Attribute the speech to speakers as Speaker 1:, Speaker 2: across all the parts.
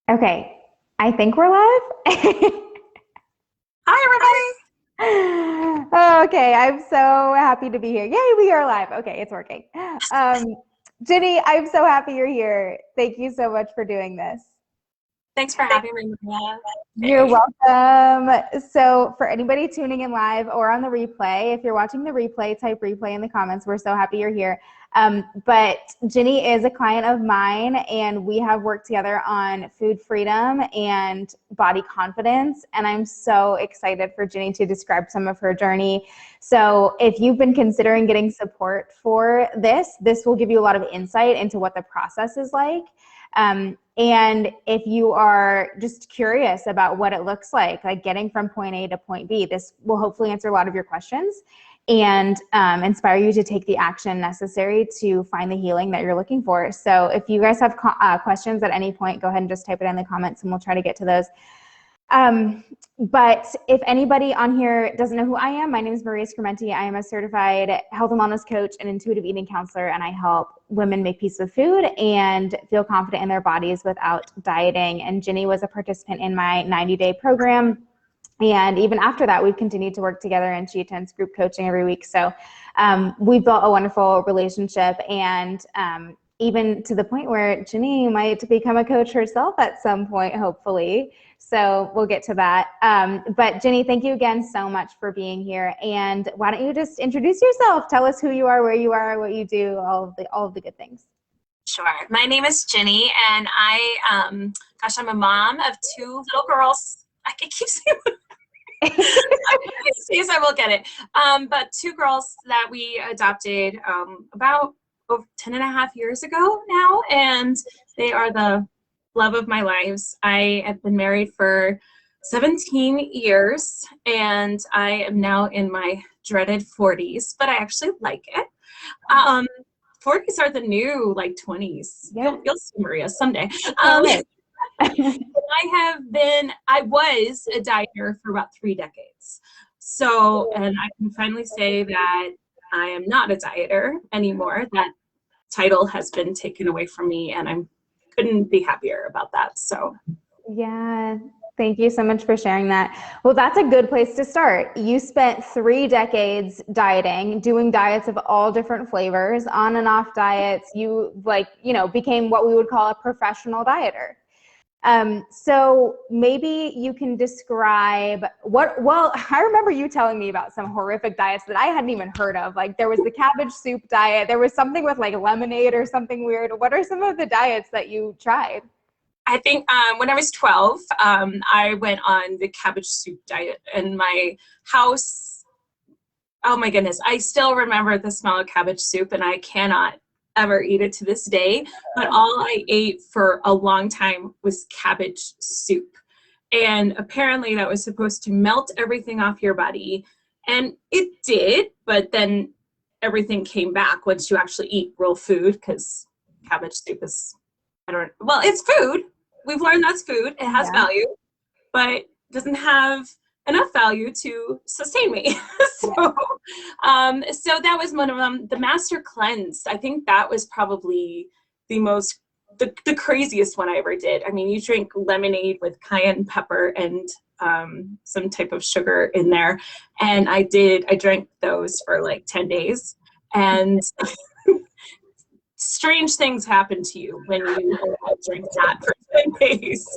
Speaker 1: Okay, I think we're live.
Speaker 2: Hi,
Speaker 1: Okay, I'm so happy to be here. Yay, we are live. Okay, it's working. Um, Ginny, I'm so happy you're here. Thank you so much for doing this.
Speaker 2: thanks for having me, Maria.
Speaker 1: You're welcome. So, for anybody tuning in live or on the replay, if you're watching the replay, type replay in the comments. We're so happy you're here. But Ginny is a client of mine, and we have worked together on food freedom and body confidence. And I'm so excited for Ginny to describe some of her journey. So, if you've been considering getting support for this will give you a lot of insight into what the process is like. And if you are just curious about what it looks like getting from point A to point B, this will hopefully answer a lot of your questions and inspire you to take the action necessary to find the healing that you're looking for. So if you guys have questions at any point, go ahead and just type it in the comments and we'll try to get to those. But if anybody on here doesn't know who I am, my name is Maria Scrimenti. I am a certified health and wellness coach and intuitive eating counselor, and I help women make peace with food and feel confident in their bodies without dieting. And Ginny was a participant in my 90-day program. And even after that, we've continued to work together, and she attends group coaching every week. So we've built a wonderful relationship, and even to the point where Ginny might become a coach herself at some point, hopefully. So we'll get to that. But Ginny, thank you again so much for being here. And why don't you just introduce yourself? Tell us who you are, where you are, what you do, all of the good things.
Speaker 2: Sure. My name is Ginny, and I'm a mom of two little girls. I can keep saying I will get it. But two girls that we adopted about 10 and a half years ago now, and they are the love of my lives. I have been married for 17 years, and I am now in my dreaded 40s, but I actually like it. 40s are the new 20s.
Speaker 1: Yeah.
Speaker 2: You'll see, Maria, someday. I was a dieter for about 3 decades. So, and I can finally say that I am not a dieter anymore. That title has been taken away from me, and I couldn't be happier about that. So,
Speaker 1: yeah. Thank you so much for sharing that. Well, that's a good place to start. You spent 3 decades dieting, doing diets of all different flavors, on and off diets. You became what we would call a professional dieter. So maybe you can describe I remember you telling me about some horrific diets that I hadn't even heard of. Like there was the cabbage soup diet. There was something with lemonade or something weird. What are some of the diets that you tried?
Speaker 2: I think when I was 12, I went on the cabbage soup diet in my house. Oh my goodness. I still remember the smell of cabbage soup, and I cannot ever eat it to this day. But all I ate for a long time was cabbage soup. And apparently that was supposed to melt everything off your body. And it did, but then everything came back once you actually eat real food, because cabbage soup is, it's food. We've learned that's food. It has value, but doesn't have enough value to sustain me. So that was one of them. The master cleanse, I think that was probably the craziest one I ever did. I mean, you drink lemonade with cayenne pepper and some type of sugar in there. And I drank those for 10 days. And strange things happen to you when you drink that for 10 days.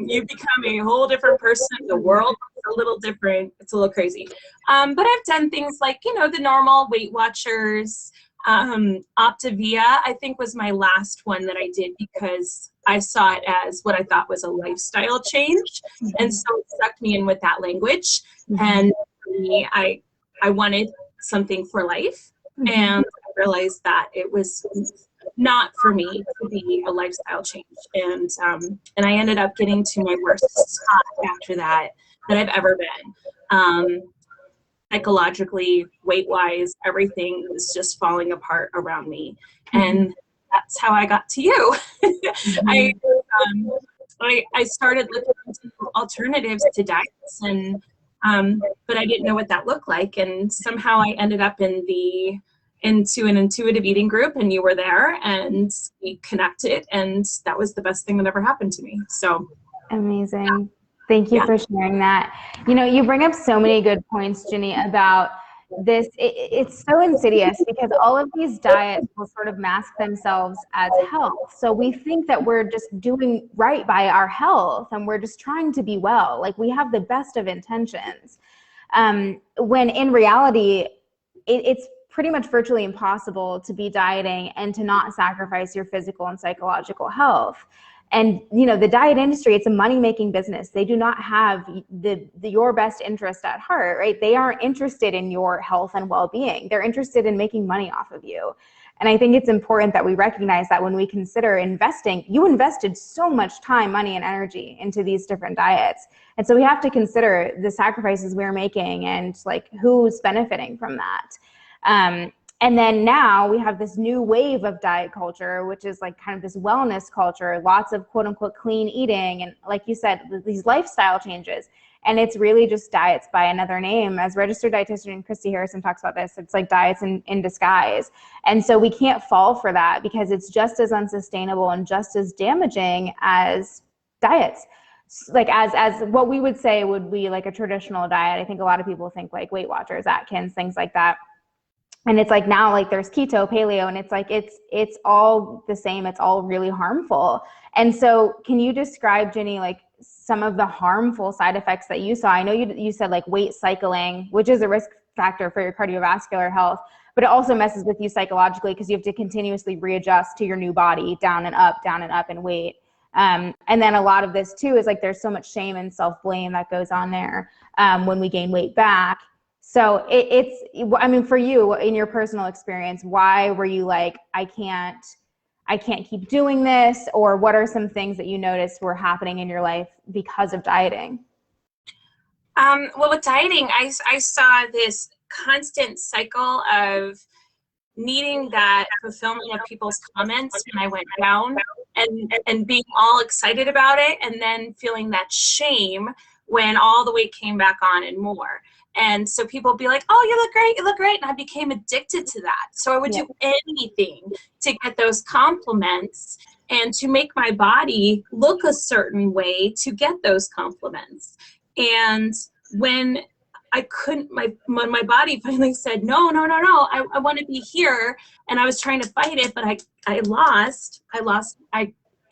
Speaker 2: You become a whole different person. The world is a little different. It's a little crazy. But I've done things like, the normal Weight Watchers. Optavia, I think, was my last one that I did because I saw it as what I thought was a lifestyle change. And so it sucked me in with that language. And for me, I wanted something for life. And I realized that it was not for me to be a lifestyle change. And I ended up getting to my worst spot after that I've ever been. Psychologically, weight-wise, everything was just falling apart around me. And that's how I got to you. I started looking into alternatives to diets, and but I didn't know what that looked like. And somehow I ended up in the into an intuitive eating group, and you were there, and we connected, and that was the best thing that ever happened to me. So
Speaker 1: amazing. Thank you
Speaker 2: yeah.
Speaker 1: for sharing that. You know, you bring up so many good points, Ginny, about this. It's so insidious because all of these diets will sort of mask themselves as health. So we think that we're just doing right by our health and we're just trying to be well. Like we have the best of intentions. When in reality, it's pretty much virtually impossible to be dieting and to not sacrifice your physical and psychological health. And you know, the diet industry, it's a money-making business. They do not have your best interest at heart, right? They aren't interested in your health and well-being. They're interested in making money off of you. And I think it's important that we recognize that when we consider investing, you invested so much time, money, and energy into these different diets. And so we have to consider the sacrifices we're making and like who's benefiting from that. And then now we have this new wave of diet culture, which is like kind of this wellness culture, lots of quote unquote clean eating. And like you said, these lifestyle changes. And it's really just diets by another name. As registered dietitian Christy Harrison talks about this, it's like diets in disguise. And so we can't fall for that because it's just as unsustainable and just as damaging as diets. Like as what we would say would be like a traditional diet. I think a lot of people think like Weight Watchers, Atkins, things like that. And it's like now like there's keto, paleo, and it's like it's all the same. It's all really harmful. And so can you describe, Ginny, like some of the harmful side effects that you saw? I know you said like weight cycling, which is a risk factor for your cardiovascular health, but it also messes with you psychologically because you have to continuously readjust to your new body, down and up in weight. And then a lot of this too is like there's so much shame and self-blame that goes on there when we gain weight back. So I mean, for you, in your personal experience, why were you like, I can't keep doing this? Or what are some things that you noticed were happening in your life because of dieting?
Speaker 2: Well, with dieting, I saw this constant cycle of needing that fulfillment of people's comments when I went down, and being all excited about it, and then feeling that shame when all the weight came back on and more. And so people would be like, oh, you look great. And I became addicted to that. So I would do anything to get those compliments and to make my body look a certain way to get those compliments. And when I couldn't, when my body finally said, no, I want to be here. And I was trying to fight it, but I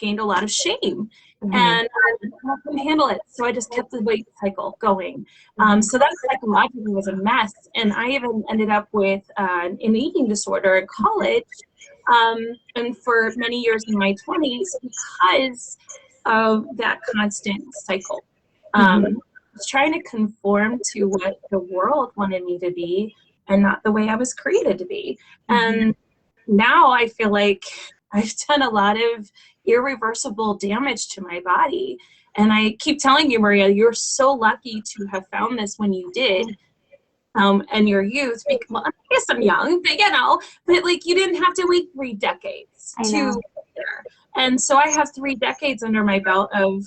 Speaker 2: gained a lot of shame. Mm-hmm. And I couldn't handle it. So I just kept the weight cycle going. So that psychologically was a mess. And I even ended up with an eating disorder in college, and for many years in my 20s because of that constant cycle. I was trying to conform to what the world wanted me to be and not the way I was created to be. And now I feel like I've done a lot of irreversible damage to my body. And I keep telling you, Maria, you're so lucky to have found this when you did, in your youth. Well, I guess I'm young, but like you didn't have to wait 3 decades to get there. And so I have 3 decades under my belt of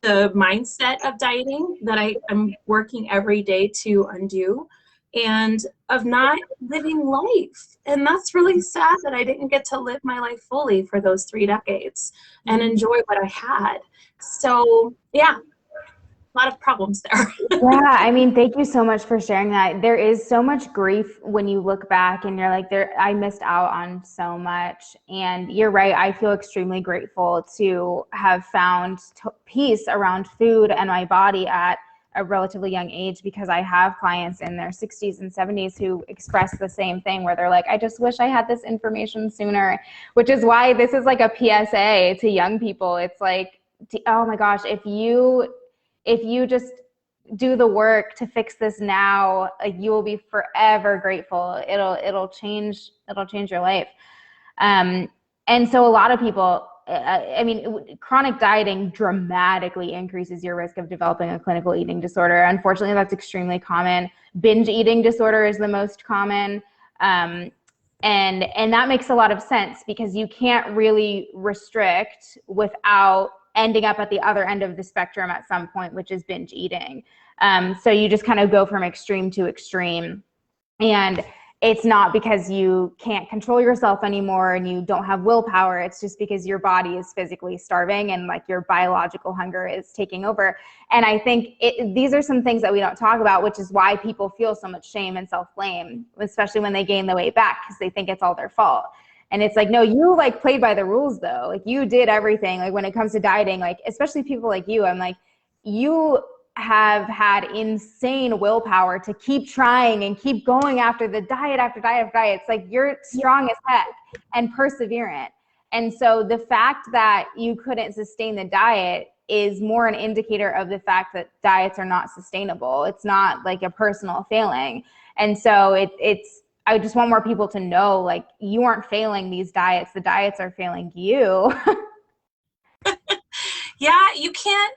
Speaker 2: the mindset of dieting that I'm working every day to undo, and of not living life. And that's really sad that I didn't get to live my life fully for those 3 decades and enjoy what I had. So yeah, a lot of problems there.
Speaker 1: Yeah, I mean, thank you so much for sharing that. There is so much grief when you look back and you're like, I missed out on so much. And you're right. I feel extremely grateful to have found peace around food and my body at a relatively young age, because I have clients in their 60s and 70s who express the same thing, where they're like, I just wish I had this information sooner, which is why this is like a PSA to young people. It's like, oh my gosh, if you just do the work to fix this now, like, you will be forever grateful. It'll change your life. And so a lot of people, I mean, chronic dieting dramatically increases your risk of developing a clinical eating disorder. Unfortunately, that's extremely common. Binge eating disorder is the most common. And that makes a lot of sense, because you can't really restrict without ending up at the other end of the spectrum at some point, which is binge eating. So you just kind of go from extreme to extreme. And it's not because you can't control yourself anymore and you don't have willpower. It's just because your body is physically starving and like your biological hunger is taking over. And I think these are some things that we don't talk about, which is why people feel so much shame and self-blame, especially when they gain the weight back, because they think it's all their fault. And it's like, no, you like played by the rules though. Like you did everything. Like when it comes to dieting, like especially people like you, I'm like, you have had insane willpower to keep trying and keep going after the diet after diet after diet. It's like you're strong as heck and perseverant. And so the fact that you couldn't sustain the diet is more an indicator of the fact that diets are not sustainable. It's not like a personal failing. And so it's I just want more people to know, like, you aren't failing these diets. The diets are failing you.
Speaker 2: Yeah, you can't.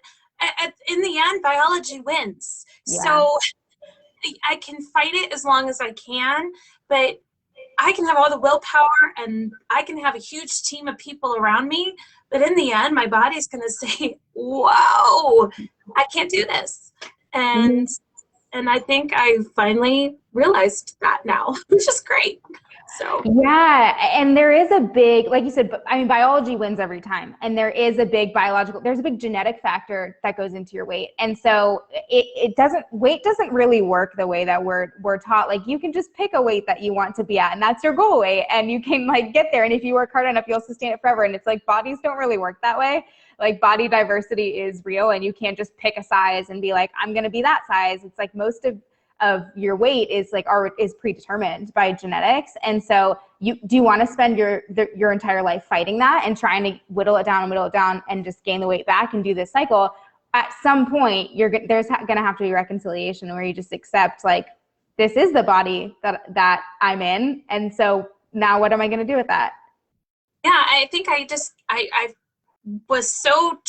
Speaker 2: In the end, biology wins.
Speaker 1: Yeah.
Speaker 2: So I can fight it as long as I can, but I can have all the willpower and I can have a huge team of people around me. But in the end, my body's going to say, whoa, I can't do this. And I think I finally realized that now, which is great. So
Speaker 1: yeah, and there is a big, like you said, I mean, biology wins every time, and there is a big there's a big genetic factor that goes into your weight, and so weight doesn't really work the way that we're taught. Like you can just pick a weight that you want to be at, and that's your goal weight, and you can like get there, and if you work hard enough, you'll sustain it forever. And it's like bodies don't really work that way. Like body diversity is real, and you can't just pick a size and be like, I'm gonna be that size. It's like most of your weight is like is predetermined by genetics. And so do you want to spend your entire life fighting that and trying to whittle it down and just gain the weight back and do this cycle? At some point there's going to have to be reconciliation where you just accept, like, this is the body that I'm in, and so now what am I going to do with that?
Speaker 2: Yeah, I think I was so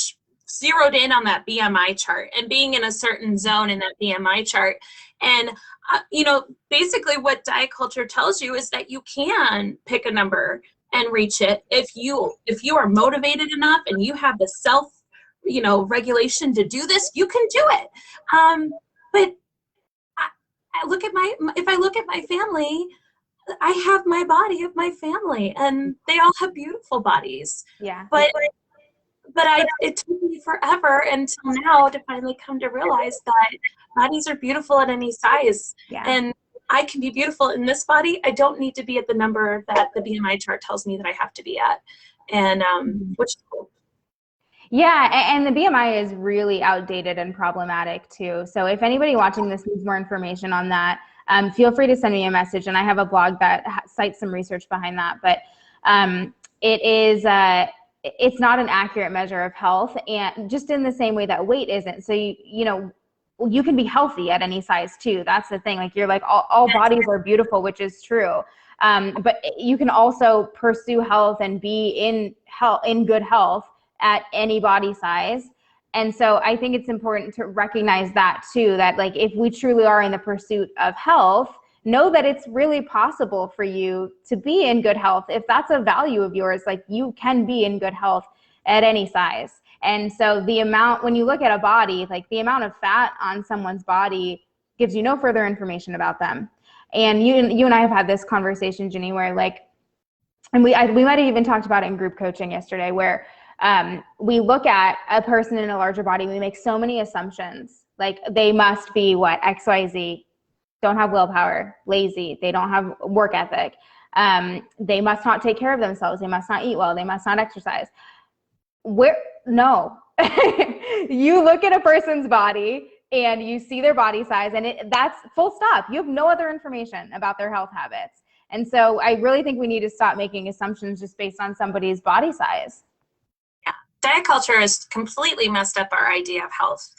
Speaker 2: zeroed in on that BMI chart and being in a certain zone in that BMI chart. And, basically what diet culture tells you is that you can pick a number and reach it if you are motivated enough and you have the self, regulation to do this, you can do it. But if I look at my family, I have my body of my family and they all have beautiful bodies.
Speaker 1: Yeah.
Speaker 2: But it took me forever until now to finally come to realize that bodies are beautiful at any size.
Speaker 1: Yeah.
Speaker 2: And I can be beautiful in this body. I don't need to be at the number that the BMI chart tells me that I have to be at. And which is cool.
Speaker 1: Yeah, and the BMI is really outdated and problematic too. So if anybody watching this needs more information on that, feel free to send me a message. And I have a blog that cites some research behind that. But it's not an accurate measure of health, and just in the same way that weight isn't. So you can be healthy at any size too. That's the thing. Like you're like all bodies are beautiful, which is true. But you can also pursue health and be in good health at any body size. And so I think it's important to recognize that too, that like if we truly are in the pursuit of health, know that it's really possible for you to be in good health. If that's a value of yours, like you can be in good health at any size. And so when you look at a body, like the amount of fat on someone's body gives you no further information about them. And you and I have had this conversation, Ginny, where like, and we might have even talked about it in group coaching yesterday, where we look at a person in a larger body, we make so many assumptions, like they must be what, XYZ, don't have willpower, lazy, they don't have work ethic, they must not take care of themselves, they must not eat well, they must not exercise. No. You look at a person's body and you see their body size, and that's full stop. You have no other information about their health habits. And so I really think we need to stop making assumptions just based on somebody's body size.
Speaker 2: Yeah, diet culture has completely messed up our idea of health.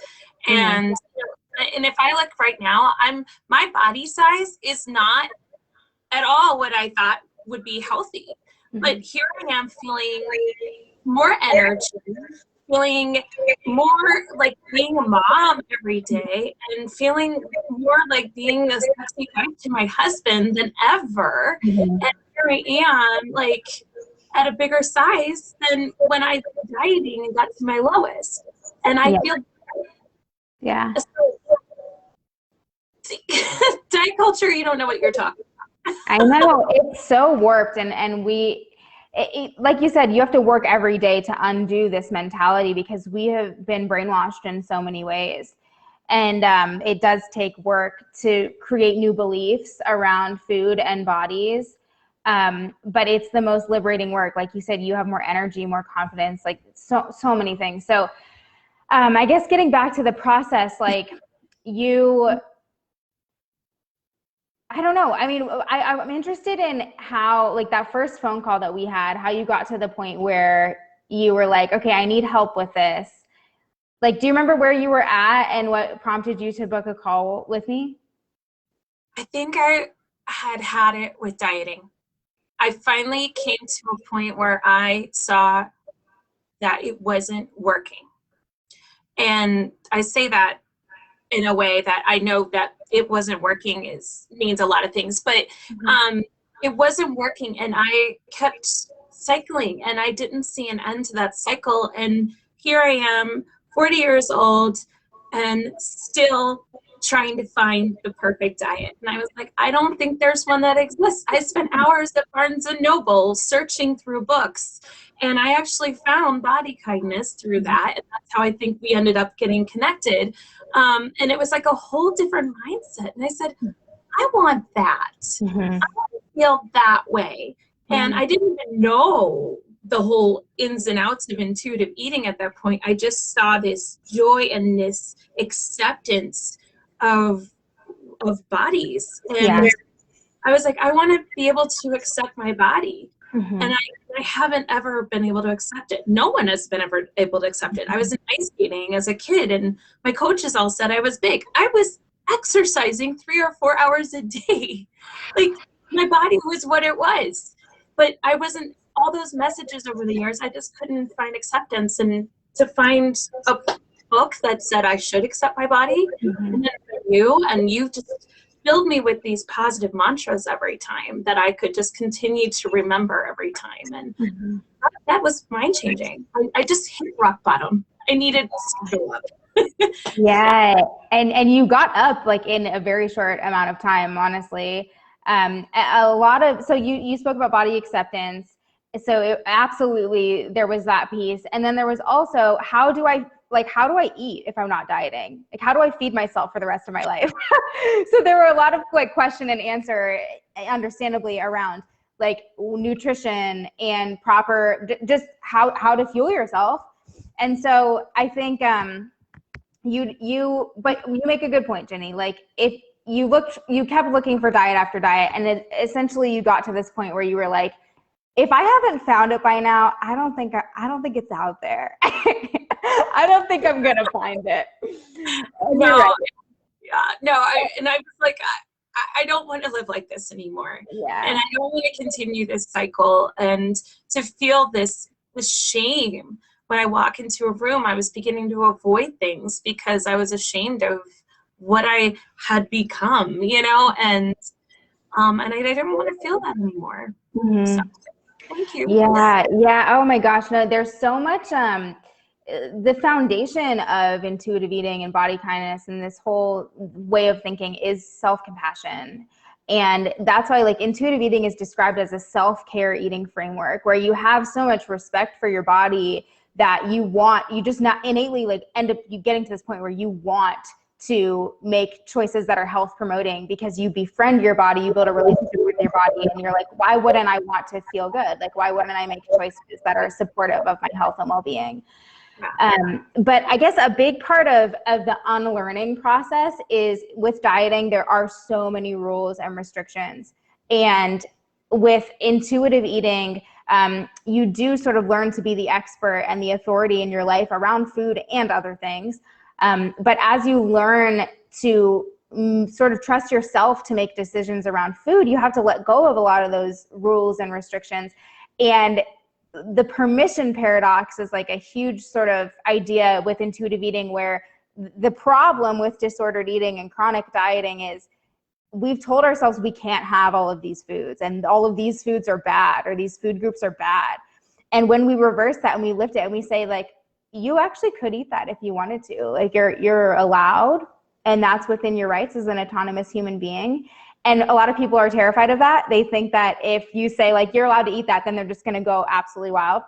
Speaker 2: And if I look right now, my body size is not at all what I thought would be healthy. But here I am feeling more energy, feeling more like being a mom every day, and feeling more like being a sexy wife to my husband than ever. And here I am, like at a bigger size than when I was dieting and got to my lowest. And I feel
Speaker 1: yeah.
Speaker 2: So, diet culture, you don't know what you're talking about.
Speaker 1: I know, it's so warped, and like you said, you have to work every day to undo this mentality because we have been brainwashed in so many ways. And it does take work to create new beliefs around food and bodies. But it's the most liberating work. Like you said, you have more energy, more confidence, like so many things. So I guess getting back to the process, like I don't know. I mean, I'm interested in how, like that first phone call that we had, how you got to the point where you were like, okay, I need help with this. Like, do you remember where you were at and what prompted you to book a call with me?
Speaker 2: I think I had it with dieting. I finally came to a point where I saw that it wasn't working. And I say that in a way that I know that it wasn't working means a lot of things, but it wasn't working, and I kept cycling, and I didn't see an end to that cycle. And here I am, 40 years old, and still trying to find the perfect diet. And I was like, I don't think there's one that exists. I spent hours at Barnes and Noble searching through books, and I actually found body kindness through that. And that's how I think we ended up getting connected. And it was like a whole different mindset. And I said, I want that.
Speaker 1: Mm-hmm.
Speaker 2: I want to feel that way. And I didn't even know the whole ins and outs of intuitive eating at that point. I just saw this joy and this acceptance of bodies. And I was like, I want to be able to accept my body. And I haven't ever been able to accept it. No one has been ever able to accept it. I was in ice skating as a kid, and my coaches all said I was big. I was exercising 3 or 4 hours a day. Like, my body was what it was. But I wasn't, all those messages over the years, I just couldn't find acceptance. And to find a book that said I should accept my body, and then you just filled me with these positive mantras every time that I could just continue to remember every time. And that was mind changing. I just hit rock bottom. I needed to go up.
Speaker 1: Yeah. And you got up like in a very short amount of time, honestly. So you spoke about body acceptance. So absolutely there was that piece. And then there was also, how do I eat if I'm not dieting? Like, how do I feed myself for the rest of my life? So there were a lot of like question and answer, understandably, around like nutrition and proper, just how to fuel yourself. And so I think but you make a good point, Ginny. Like, if you kept looking for diet after diet, and essentially you got to this point where you were like, if I haven't found it by now, I don't think it's out there. I don't think I'm gonna find it.
Speaker 2: No, right. No. I was like, I don't want to live like this anymore.
Speaker 1: Yeah.
Speaker 2: And I don't want to continue this cycle, and to feel this shame when I walk into a room. I was beginning to avoid things because I was ashamed of what I had become, and I didn't want to feel that anymore. So, thank you.
Speaker 1: Yeah. Oh my gosh. No, there's so much, the foundation of intuitive eating and body kindness and this whole way of thinking is self-compassion. And that's why, like, intuitive eating is described as a self-care eating framework, where you have so much respect for your body that you just not innately like end up you getting to this point where you want to make choices that are health promoting because you befriend your body, you build a relationship with your body, and you're like, why wouldn't I want to feel good? Like, why wouldn't I make choices that are supportive of my health and well-being? But I guess a big part of the unlearning process is with dieting, there are so many rules and restrictions. And with intuitive eating, you do sort of learn to be the expert and the authority in your life around food and other things. But as you learn to sort of trust yourself to make decisions around food, you have to let go of a lot of those rules and restrictions. And the permission paradox is like a huge sort of idea with intuitive eating, where the problem with disordered eating and chronic dieting is we've told ourselves we can't have all of these foods, and all of these foods are bad, or these food groups are bad. And when we reverse that and we lift it and we say, like, you actually could eat that if you wanted to, like, you're allowed, and that's within your rights as an autonomous human being. And a lot of people are terrified of that. They think that if you say like, you're allowed to eat that, then they're just going to go absolutely wild.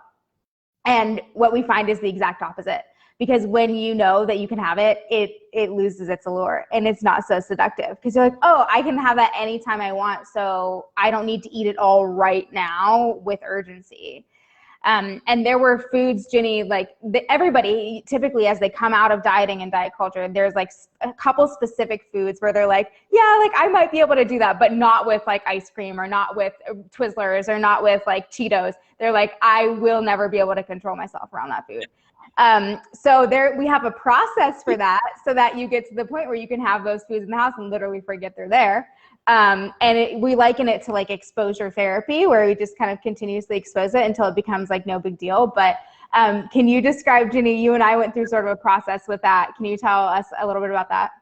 Speaker 1: And what we find is the exact opposite. Because when you know that you can have it, it loses its allure and it's not so seductive. Because you're like, oh, I can have that anytime I want, so I don't need to eat it all right now with urgency. And there were foods, Ginny, like everybody typically as they come out of dieting and diet culture, there's like a couple specific foods where they're like, yeah, like I might be able to do that, but not with like ice cream or not with Twizzlers or not with like Cheetos. They're like, I will never be able to control myself around that food. So there we have a process for that so that you get to the point where you can have those foods in the house and literally forget they're there. And we liken it to like exposure therapy, where we just kind of continuously expose it until it becomes like no big deal. But can you describe, Ginny, you and I went through sort of a process with that. Can you tell us a little bit about that?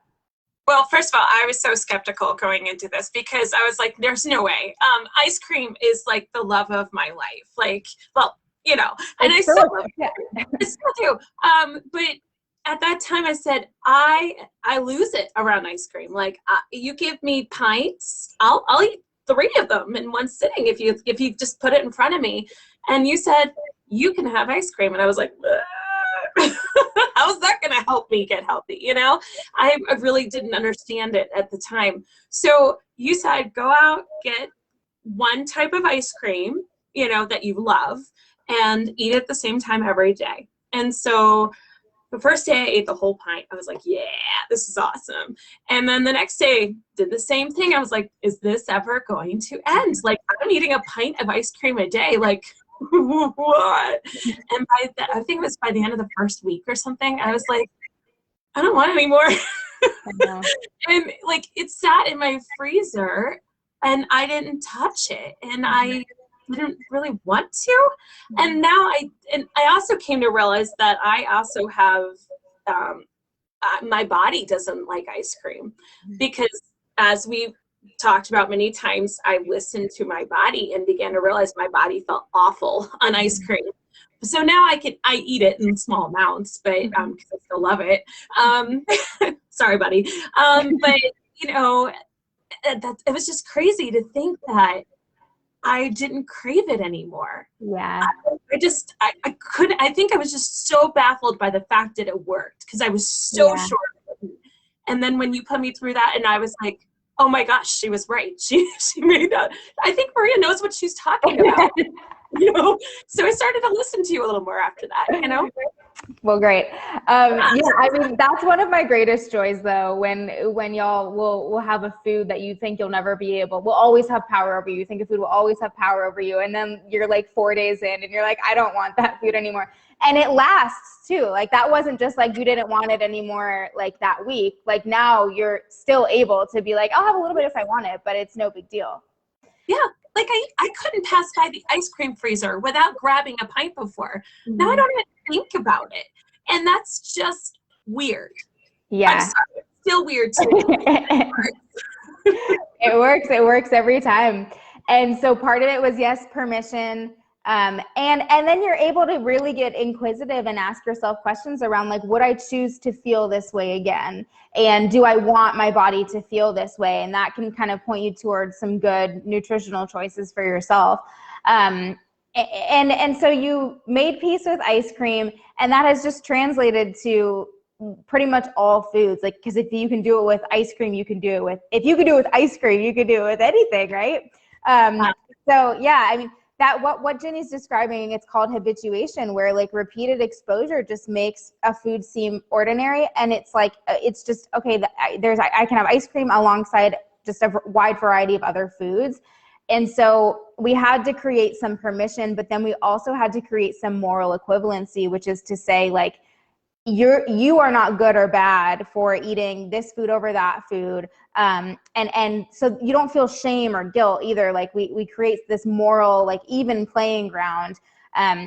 Speaker 2: Well, first of all, I was so skeptical going into this because I was like, there's no way. Ice cream is like the love of my life. Like, well, you know, and I still love it. I still do. But at that time I said, I lose it around ice cream. Like you give me pints, I'll eat 3 of them in one sitting if you just put it in front of me. And you said, you can have ice cream. And I was like, how's that going to help me get healthy? You know, I really didn't understand it at the time. So you said, go out, get one type of ice cream, you know, that you love and eat at the same time every day. And so the first day I ate the whole pint. I was like, yeah, this is awesome. And then the next day did the same thing. I was like, is this ever going to end? Like, I'm eating a pint of ice cream a day. Like, what? And I think it was by the end of the first week or something, I was like, I don't want any more. And like, it sat in my freezer and I didn't touch it. And I didn't really want to. And now I also came to realize that I also have my body doesn't like ice cream, because as we've talked about many times, I listened to my body and began to realize my body felt awful on ice cream. So now I eat it in small amounts, but because I still love it. Sorry, buddy. But you know, it was just crazy to think that I didn't crave it anymore.
Speaker 1: Yeah.
Speaker 2: I couldn't, I think I was just so baffled by the fact that it worked, because I was so sure. And then when you put me through that, and I was like, oh my gosh, she was right. She made that. I think Maria knows what she's talking about. You know, so I started to listen to you a little more after that, you know?
Speaker 1: Well, great. Yeah, I mean, that's one of my greatest joys, though, when y'all will have a food that you think you'll never be able, will always have power over you. You think a food will always have power over you. And then you're like 4 days in and you're like, I don't want that food anymore. And it lasts too. Like, that wasn't just like you didn't want it anymore like that week. Like, now you're still able to be like, I'll have a little bit if I want it, but it's no big deal.
Speaker 2: Yeah. Like I couldn't pass by the ice cream freezer without grabbing a pint before. Now I don't even think about it. And that's just weird.
Speaker 1: Yeah.
Speaker 2: I'm sorry, it's still weird to me.
Speaker 1: It works every time. And so part of it was, yes, permission. And then you're able to really get inquisitive and ask yourself questions around, like, would I choose to feel this way again? And do I want my body to feel this way? And that can kind of point you towards some good nutritional choices for yourself. And so you made peace with ice cream, and that has just translated to pretty much all foods. Like, because if you can do it with ice cream, you can do it with, if you can do it with ice cream, you can do it with anything, right? So yeah, I mean, that what Ginny's describing, it's called habituation, where like repeated exposure just makes a food seem ordinary. And it's like, it's just, okay, I can have ice cream alongside just a wide variety of other foods. And so we had to create some permission, but then we also had to create some moral equivalency, which is to say, like, you are not good or bad for eating this food over that food. And so you don't feel shame or guilt either. Like, we create this moral, like, even playing ground,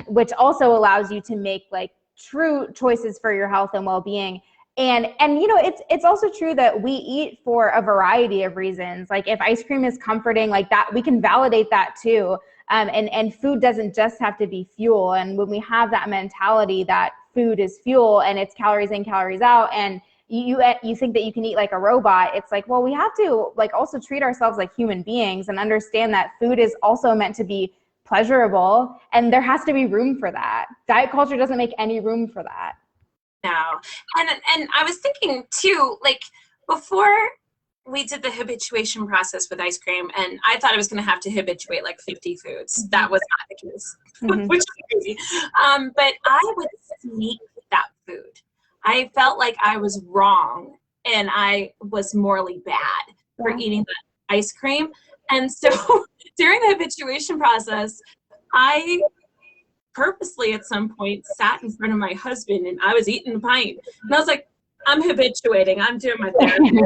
Speaker 1: which also allows you to make like true choices for your health and well-being. And you know, it's also true that we eat for a variety of reasons. Like, if ice cream is comforting, like that, we can validate that too. And food doesn't just have to be fuel. And when we have that mentality that food is fuel and it's calories in, calories out, and you think that you can eat like a robot. It's like, well, we have to like also treat ourselves like human beings and understand that food is also meant to be pleasurable, and there has to be room for that. Diet culture doesn't make any room for that.
Speaker 2: No. And I was thinking too, like before we did the habituation process with ice cream, and I thought I was going to have to habituate like 50 foods. That was not the case, which is crazy. But I would sneak that food. I felt like I was wrong and I was morally bad for eating that ice cream. And so during the habituation process, I purposely at some point sat in front of my husband and I was eating a pint. And I was like, I'm habituating. I'm doing my therapy.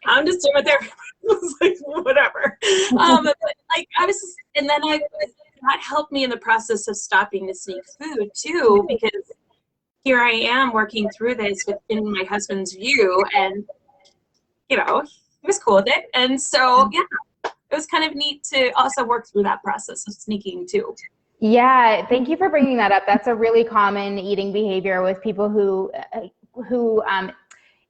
Speaker 2: I'm just doing my therapy. I was like, whatever. But like I was, and then that helped me in the process of stopping to sneak food too, because here I am working through this within my husband's view, and you know, he was cool with it. And so yeah, it was kind of neat to also work through that process of sneaking too.
Speaker 1: Yeah, thank you for bringing that up. That's a really common eating behavior with people who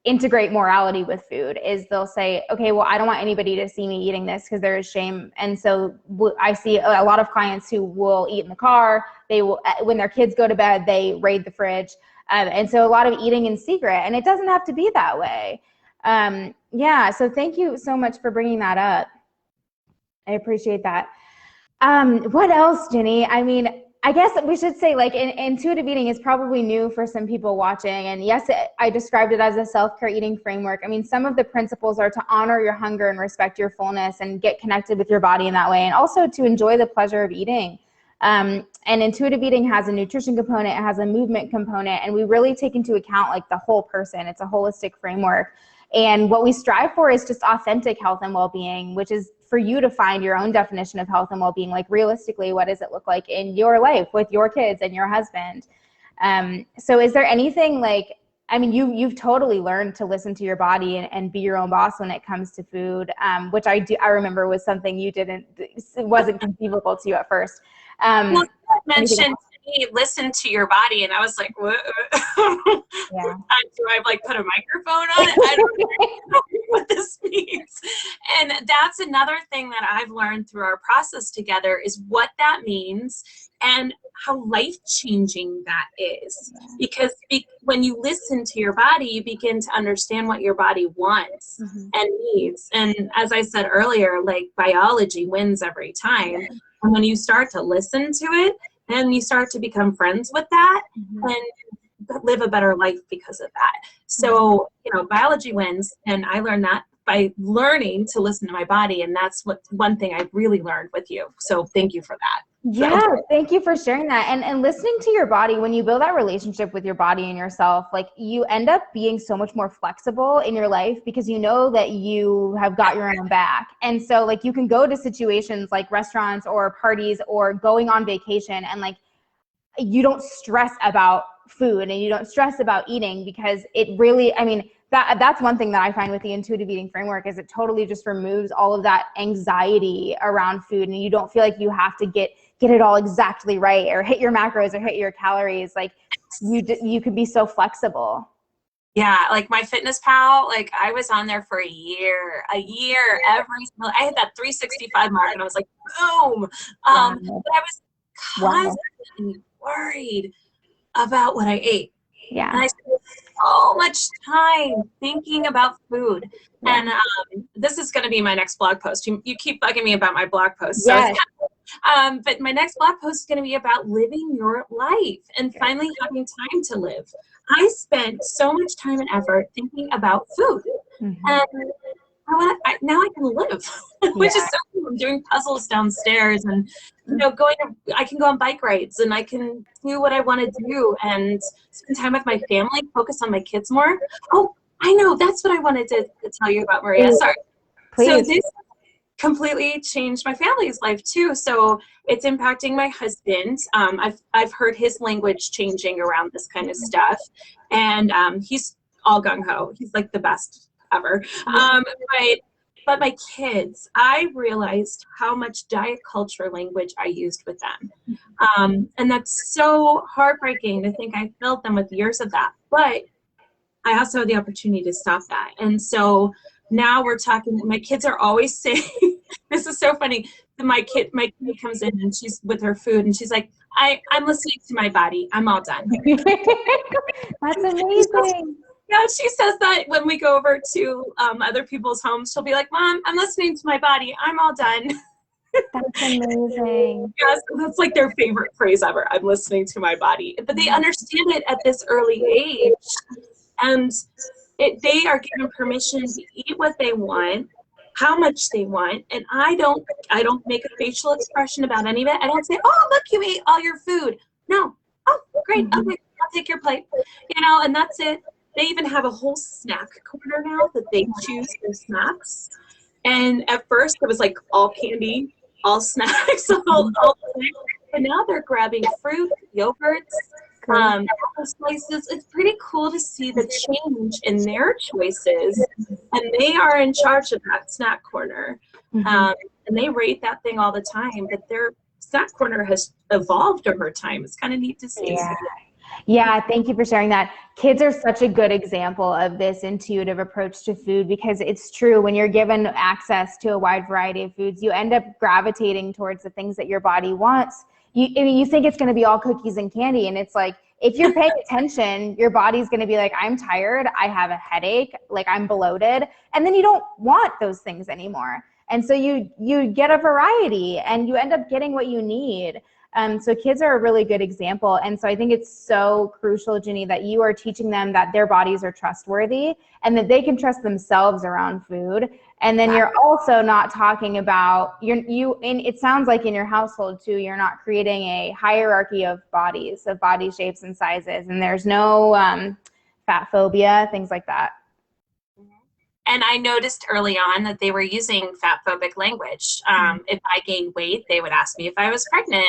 Speaker 1: integrate morality with food. Is they'll say, okay, well, I don't want anybody to see me eating this because there is shame. And so I see a lot of clients who will eat in the car. They will, when their kids go to bed, they raid the fridge. And so a lot of eating in secret, and it doesn't have to be that way. Yeah, so thank you so much for bringing that up. I appreciate that. What else, Ginny? I mean, I guess we should say like intuitive eating is probably new for some people watching. And yes, I described it as a self-care eating framework. I mean, some of the principles are to honor your hunger and respect your fullness and get connected with your body in that way. And also to enjoy the pleasure of eating. And intuitive eating has a nutrition component, it has a movement component, and we really take into account like the whole person. It's a holistic framework. And what we strive for is just authentic health and well-being, which is for you to find your own definition of health and well-being. Like realistically, what does it look like in your life with your kids and your husband? So is there anything like, I mean, you've totally learned to listen to your body and be your own boss when it comes to food, which I remember was something it wasn't conceivable to you at first.
Speaker 2: Well, you mentioned to me, listen to your body, and I was like, what?
Speaker 1: Yeah.
Speaker 2: Do I like put a microphone on it? I don't know what this means. And that's another thing that I've learned through our process together is what that means and how life-changing that is. Because when you listen to your body, you begin to understand what your body wants and needs. And as I said earlier, like biology wins every time. And when you start to listen to it and you start to become friends with that and live a better life because of that. So, you know, biology wins. And I learned that by learning to listen to my body. And that's one thing I really learned with you. So thank you for that.
Speaker 1: Yeah, thank you for sharing that. And listening to your body, when you build that relationship with your body and yourself, like you end up being so much more flexible in your life because you know that you have got your own back. And so like you can go to situations like restaurants or parties or going on vacation and like you don't stress about food and you don't stress about eating because it really, I mean, that's one thing that I find with the intuitive eating framework is it totally just removes all of that anxiety around food, and you don't feel like you have to get it all exactly right or hit your macros or hit your calories. Like you can be so flexible.
Speaker 2: Yeah, like my Fitness Pal, like I was on there for a year, I had that 365 mark and I was like, boom. But I was constantly worried about what I ate.
Speaker 1: Yeah.
Speaker 2: And I spent so much time thinking about food. And this is going to be my next blog post. You keep bugging me about my blog post. So
Speaker 1: Yes.
Speaker 2: but my next blog post is going to be about living your life and finally having time to live. I spent so much time and effort thinking about food. And now I can live, which is so cool. I'm doing puzzles downstairs and, you know, I can go on bike rides and I can do what I want to do and spend time with my family, focus on my kids more. Oh, I know. That's what I wanted to tell you about, Maria. Sorry.
Speaker 1: Please.
Speaker 2: So this completely changed my family's life too. So it's impacting my husband. I've heard his language changing around this kind of stuff. And he's all gung-ho. He's like the best ever. But my kids, I realized how much diet culture language I used with them. And that's so heartbreaking to think I filled them with years of that. But I also have the opportunity to stop that. And so now we're talking, my kids are always saying, this is so funny. My kid comes in and she's with her food and she's like, I'm listening to my body. I'm all done.
Speaker 1: That's amazing.
Speaker 2: Yeah, she says that when we go over to other people's homes. She'll be like, Mom, I'm listening to my body. I'm all done.
Speaker 1: That's amazing.
Speaker 2: Yes, that's like their favorite phrase ever. I'm listening to my body. But they understand it at this early age. And they are given permission to eat what they want, how much they want. And I don't make a facial expression about any of it. I don't say, oh, look, you ate all your food. No. Oh, great. Okay, I'll take your plate. And that's it. They even have a whole snack corner now that they choose their snacks. And at first it was like all candy, all snacks, all but now they're grabbing fruit, yogurts, apple slices. It's pretty cool to see the change in their choices. And they are in charge of that snack corner. And they rate that thing all the time. But their snack corner has evolved over time. It's kind of neat to see.
Speaker 1: Yeah, thank you for sharing that. Kids are such a good example of this intuitive approach to food, because it's true, when you're given access to a wide variety of foods, you end up gravitating towards the things that your body wants. You think it's going to be all cookies and candy, and it's like, if you're paying attention, your body's going to be like, I'm tired, I have a headache, like I'm bloated, and then you don't want those things anymore. And so you get a variety and you end up getting what you need. So kids are a really good example. And so I think it's so crucial, Ginny, that you are teaching them that their bodies are trustworthy and that they can trust themselves around food. And then you're also not talking about, and it sounds like in your household too, you're not creating a hierarchy of bodies, of body shapes and sizes. And there's no fat phobia, things like that.
Speaker 2: And I noticed early on that they were using fat phobic language. If I gained weight, they would ask me if I was pregnant,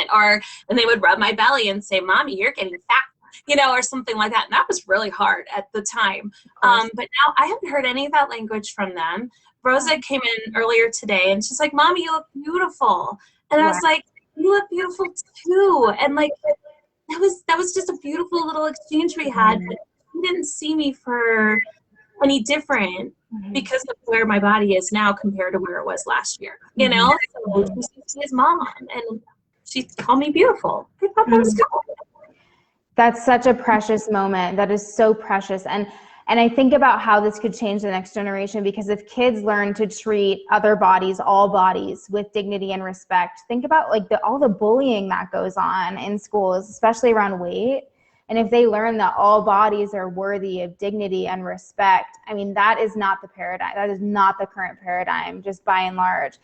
Speaker 2: and they would rub my belly and say, Mommy, you're getting fat, or something like that. And that was really hard at the time. But now I haven't heard any of that language from them. Rosa came in earlier today and she's like, Mommy, you look beautiful. And I was like, you look beautiful too. And like, that was just a beautiful little exchange we had. But she didn't see me for any different because of where my body is now compared to where it was last year. So she is Mom, and she called me beautiful. I thought that was cool.
Speaker 1: That's such a precious moment. That is so precious. And I think about how this could change the next generation, because if kids learn to treat other bodies, all bodies, with dignity and respect, think about like all the bullying that goes on in schools, especially around weight. And if they learn that all bodies are worthy of dignity and respect, I mean, that is not the paradigm. That is not the current paradigm, just by and large.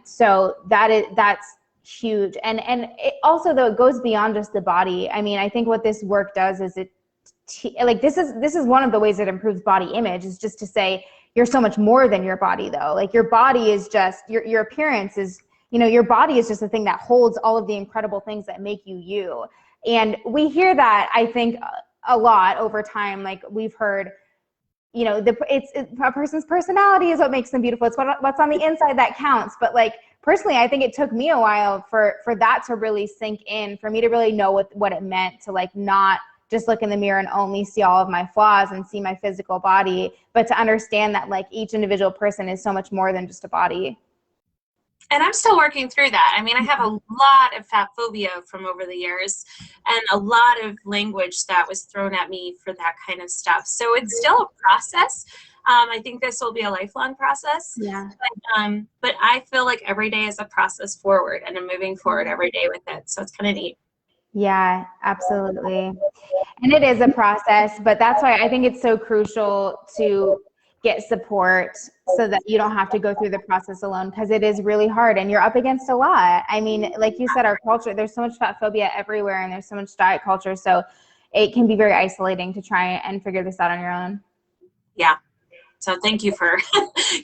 Speaker 1: So that's huge. And it also, though, it goes beyond just the body. I mean, I think what this work does is this is one of the ways it improves body image, is just to say you're so much more than your body, though. Like, your body is just, your appearance is, your body is just the thing that holds all of the incredible things that make you you. And we hear that, I think, a lot over time. Like, we've heard, it's a person's personality is what makes them beautiful. It's what's on the inside that counts. But like, personally, I think it took me a while for that to really sink in, for me to really know what it meant to like not just look in the mirror and only see all of my flaws and see my physical body, but to understand that like each individual person is so much more than just a body.
Speaker 2: And I'm still working through that. I mean, I have a lot of fat phobia from over the years, and a lot of language that was thrown at me for that kind of stuff. So it's still a process. I think this will be a lifelong process.
Speaker 1: Yeah.
Speaker 2: But I feel like every day is a process forward, and I'm moving forward every day with it. So it's kind of neat.
Speaker 1: Yeah, absolutely. And it is a process, but that's why I think it's so crucial to get support so that you don't have to go through the process alone, because it is really hard and you're up against a lot. I mean, like you said, our culture, there's so much fat phobia everywhere, and there's so much diet culture. So it can be very isolating to try and figure this out on your own.
Speaker 2: Yeah. So thank you for,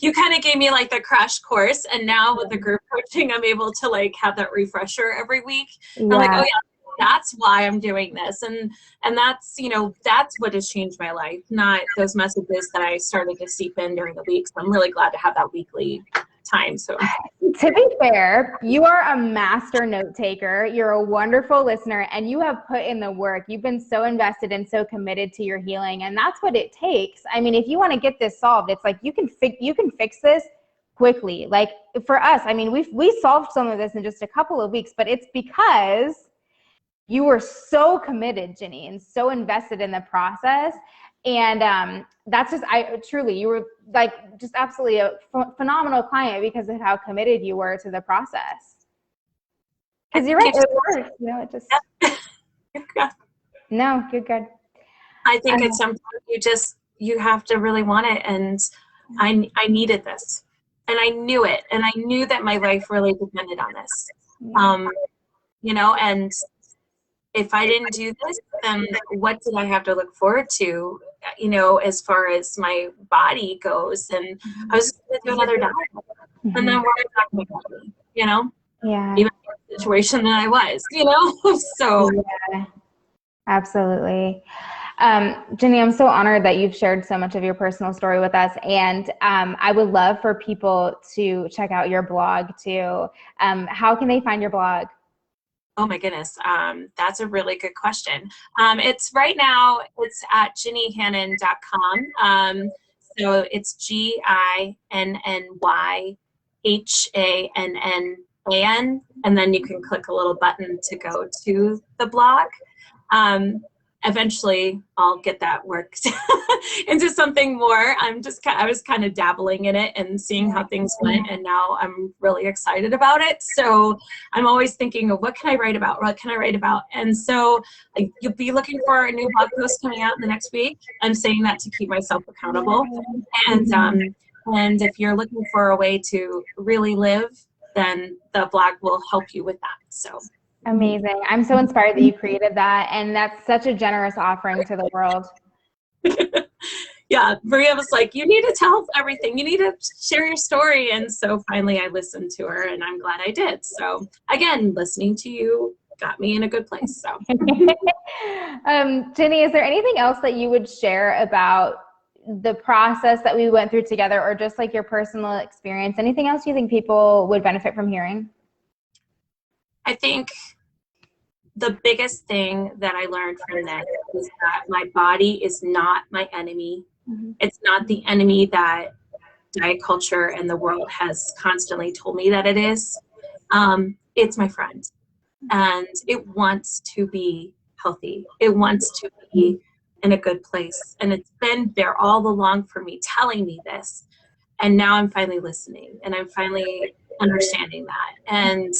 Speaker 2: you kind of gave me like the crash course, and now with the group coaching, I'm able to like have that refresher every week. Yeah. I'm like, oh yeah, that's why I'm doing this. And that's, that's what has changed my life, not those messages that I started to seep in during the week. So I'm really glad to have that weekly time. So
Speaker 1: to be fair, you are a master note taker. You're a wonderful listener, and you have put in the work. You've been so invested and so committed to your healing, and that's what it takes. I mean, if you want to get this solved, it's like you can fix this quickly. Like for us, I mean, we solved some of this in just a couple of weeks, but it's because you were so committed, Ginny, and so invested in the process. And that's just, you were like just absolutely a phenomenal client because of how committed you were to the process. Because you're right, it works. You know, it just, no, you're good.
Speaker 2: I think it's something you have to really want it. And I needed this, and I knew it. And I knew that my life really depended on this. You know, and if I didn't do this, then what did I have to look forward to, you know, as far as my body goes? And I was going to do another diet. And then we're talking about me, you know?
Speaker 1: Yeah.
Speaker 2: Even the situation that I was, you know? So.
Speaker 1: Yeah, absolutely. Ginny, I'm so honored that you've shared so much of your personal story with us. And I would love for people to check out your blog too. How can they find your blog?
Speaker 2: Oh my goodness, that's a really good question. It's right now, it's at ginnyhannan.com. So it's GINNYHANNAN, and then you can click a little button to go to the blog. Eventually I'll get that worked into something more. I was kind of dabbling in it and seeing how things went, and now I'm really excited about it. So I'm always thinking of what can I write about? What can I write about? And so you'll be looking for a new blog post coming out in the next week. I'm saying that to keep myself accountable. And if you're looking for a way to really live, then the blog will help you with that. So.
Speaker 1: Amazing. I'm so inspired that you created that. And that's such a generous offering to the world.
Speaker 2: Yeah, Maria was like, you need to tell everything. You need to share your story. And so finally I listened to her, and I'm glad I did. So again, listening to you got me in a good place. So.
Speaker 1: Ginny, is there anything else that you would share about the process that we went through together, or just like your personal experience? Anything else you think people would benefit from hearing?
Speaker 2: I think the biggest thing that I learned from this is that my body is not my enemy. It's not the enemy that diet culture and the world has constantly told me that it is. It's my friend, and it wants to be healthy. It wants to be in a good place. And it's been there all along for me, telling me this. And now I'm finally listening, and I'm finally understanding that. And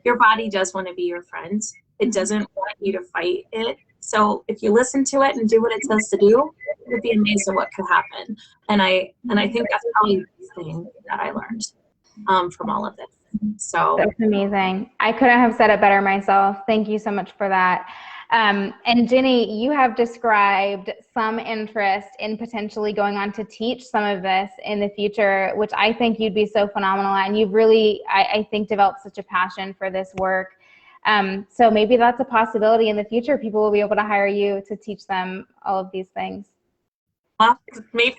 Speaker 2: your body does want to be your friend. It doesn't want you to fight it. So if you listen to it and do what it says to do, you'd be amazed at what could happen. And I think that's probably the thing that I learned from all of this. So
Speaker 1: that's amazing. I couldn't have said it better myself. Thank you so much for that. And Ginny, you have described some interest in potentially going on to teach some of this in the future, which I think you'd be so phenomenal at. And you've really, I think, developed such a passion for this work. So maybe that's a possibility in the future. People will be able to hire you to teach them all of these things.
Speaker 2: Well, maybe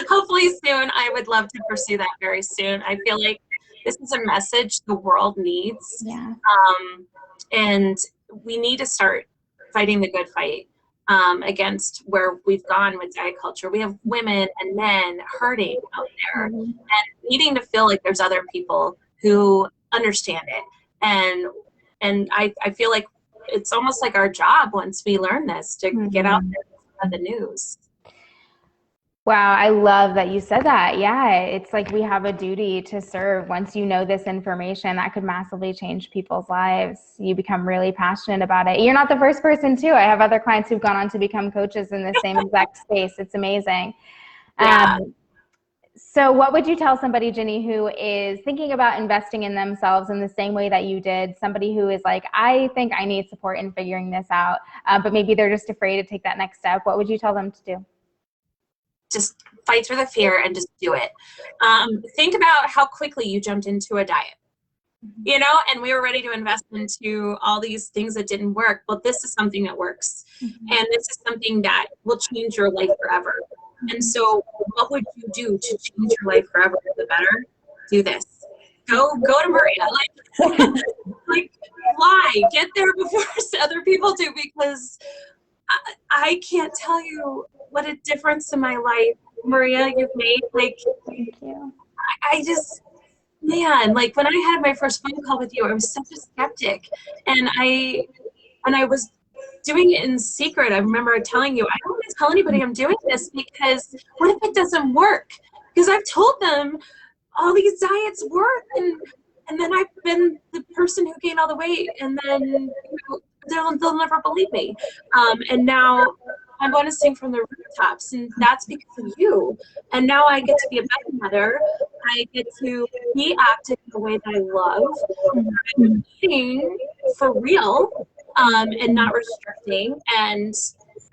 Speaker 2: hopefully soon. I would love to pursue that very soon. I feel like this is a message the world needs.
Speaker 1: Yeah.
Speaker 2: And we need to start fighting the good fight against where we've gone with diet culture. We have women and men hurting out there and needing to feel like there's other people who understand it. And I feel like it's almost like our job once we learn this to get out there and spread the news.
Speaker 1: Wow, I love that you said that. Yeah, it's like we have a duty to serve. Once you know this information, that could massively change people's lives. You become really passionate about it. You're not the first person too. I have other clients who've gone on to become coaches in the same exact space. It's amazing.
Speaker 2: Yeah.
Speaker 1: So what would you tell somebody, Ginny, who is thinking about investing in themselves in the same way that you did? Somebody who is like, I think I need support in figuring this out, but maybe they're just afraid to take that next step. What would you tell them to do?
Speaker 2: Just fight through the fear and just do it. Think about how quickly you jumped into a diet, you know, and we were ready to invest into all these things that didn't work. But this is something that works. And this is something that will change your life forever. And so what would you do to change your life forever for the better? do this. Go to Maria. Like fly, get there before other people do, because I can't tell you what a difference in my life, Maria, you've made. Like,
Speaker 1: Thank you.
Speaker 2: I just, man, like when I had my first phone call with you, I was such a skeptic, and I was doing it in secret. I remember telling you, I don't want to tell anybody I'm doing this, because what if it doesn't work? Because I've told them all these diets work, and then I've been the person who gained all the weight, and then they'll never believe me. And now I'm going to sing from the rooftops, and that's because of you. And now I get to be a better mother. I get to be active in the way that I love. I'm eating for real, and not restricting. And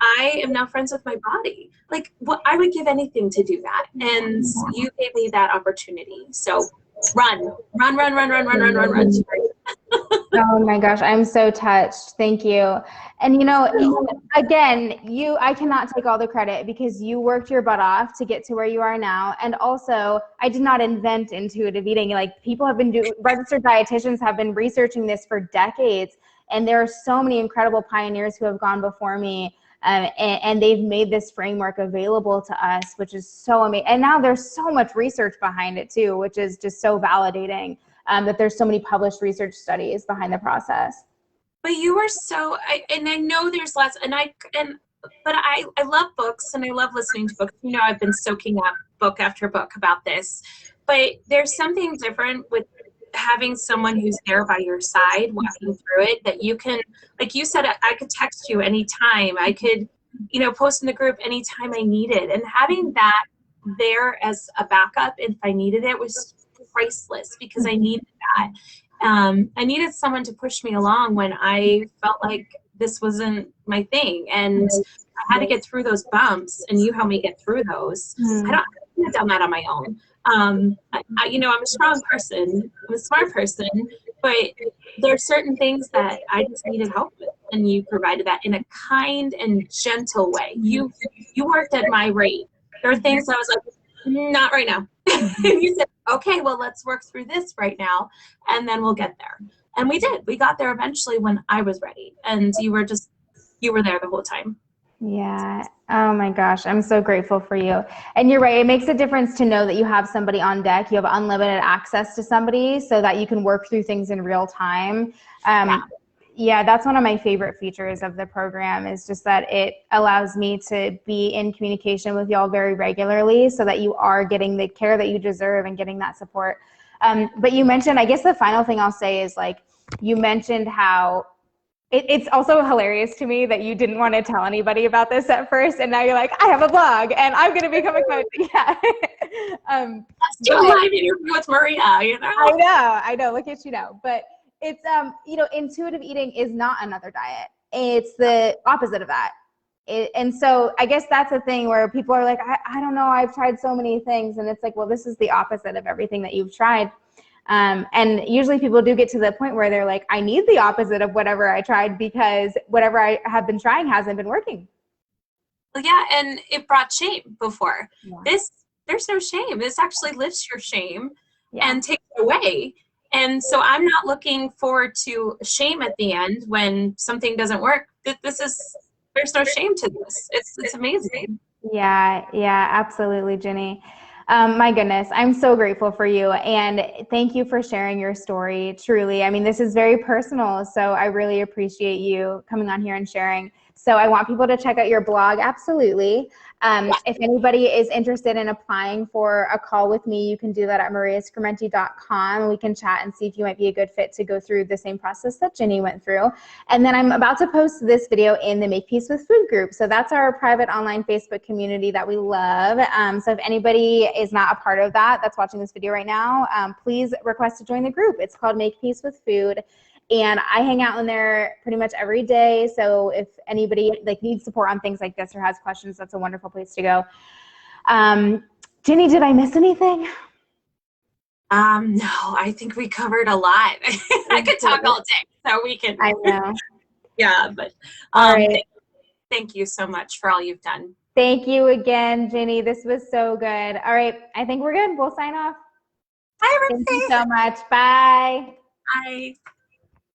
Speaker 2: I am now friends with my body. Like, what, I would give anything to do that. And you gave me that opportunity. So run.
Speaker 1: Oh my gosh, I'm so touched. Thank you. And again, I cannot take all the credit, because you worked your butt off to get to where you are now. And also, I did not invent intuitive eating. Like, people have been registered dietitians have been researching this for decades. And there are so many incredible pioneers who have gone before me. And they've made this framework available to us, which is so amazing. And now there's so much research behind it too, which is just so validating, that there's so many published research studies behind the process.
Speaker 2: But you were so, and I know there's lots, but I love books, and I love listening to books. I've been soaking up book after book about this, but there's something different with having someone who's there by your side, walking through it, that you can, like you said, I could text you anytime. I could, post in the group anytime I needed. And having that there as a backup if I needed it was priceless, because I needed that. I needed someone to push me along when I felt like this wasn't my thing. And I had to get through those bumps, and you helped me get through those. I couldn't have done that on my own. I'm a strong person, I'm a smart person, but there are certain things that I just needed help with, and you provided that in a kind and gentle way. You worked at my rate. There are things I was like, not right now. And you said, okay, well, let's work through this right now, and then we'll get there. And we did. We got there eventually when I was ready, and you were there the whole time.
Speaker 1: Yeah. Oh my gosh. I'm so grateful for you. And you're right. It makes a difference to know that you have somebody on deck. You have unlimited access to somebody, so that you can work through things in real time. Yeah, that's one of my favorite features of the program, is just that it allows me to be in communication with y'all very regularly, so that you are getting the care that you deserve and getting that support. But you mentioned, I guess the final thing I'll say is, like, you mentioned how it's also hilarious to me that you didn't want to tell anybody about this at first, and now you're like, I have a blog and I'm going to become a coach. Yeah.
Speaker 2: Let's do a live interview with Maria.
Speaker 1: I know. Look at you now. But it's intuitive eating is not another diet. It's the opposite of that. And so I guess that's a thing where people are like, I don't know, I've tried so many things, and it's like, well, this is the opposite of everything that you've tried. And usually people do get to the point where they're like, I need the opposite of whatever I tried, because whatever I have been trying hasn't been working.
Speaker 2: Well, yeah, and it brought shame before. Yeah. There's no shame. This actually lifts your shame and takes it away. And so I'm not looking forward to shame at the end when something doesn't work. There's no shame to this. It's amazing.
Speaker 1: Yeah, absolutely, Ginny. My goodness, I'm so grateful for you, and thank you for sharing your story. Truly, I mean, this is very personal, so I really appreciate you coming on here and sharing. So I want people to check out your blog, absolutely. If anybody is interested in applying for a call with me, you can do that at mariascrementi.com. We can chat and see if you might be a good fit to go through the same process that Ginny went through. And then I'm about to post this video in the Make Peace with Food group. So that's our private online Facebook community that we love. So if anybody is not a part of that, that's watching this video right now, please request to join the group. It's called Make Peace with Food. And I hang out in there pretty much every day. So if anybody needs support on things like this or has questions, that's a wonderful place to go. Ginny, did I miss anything?
Speaker 2: No, I think we covered a lot. I could talk all day, so we can.
Speaker 1: I know.
Speaker 2: Yeah, but
Speaker 1: all right.
Speaker 2: Thank you so much for all you've done.
Speaker 1: Thank you again, Ginny. This was so good. All right, I think we're good. We'll sign off.
Speaker 2: Bye,
Speaker 1: Thank you
Speaker 2: everybody.
Speaker 1: so much. Bye.
Speaker 2: Bye.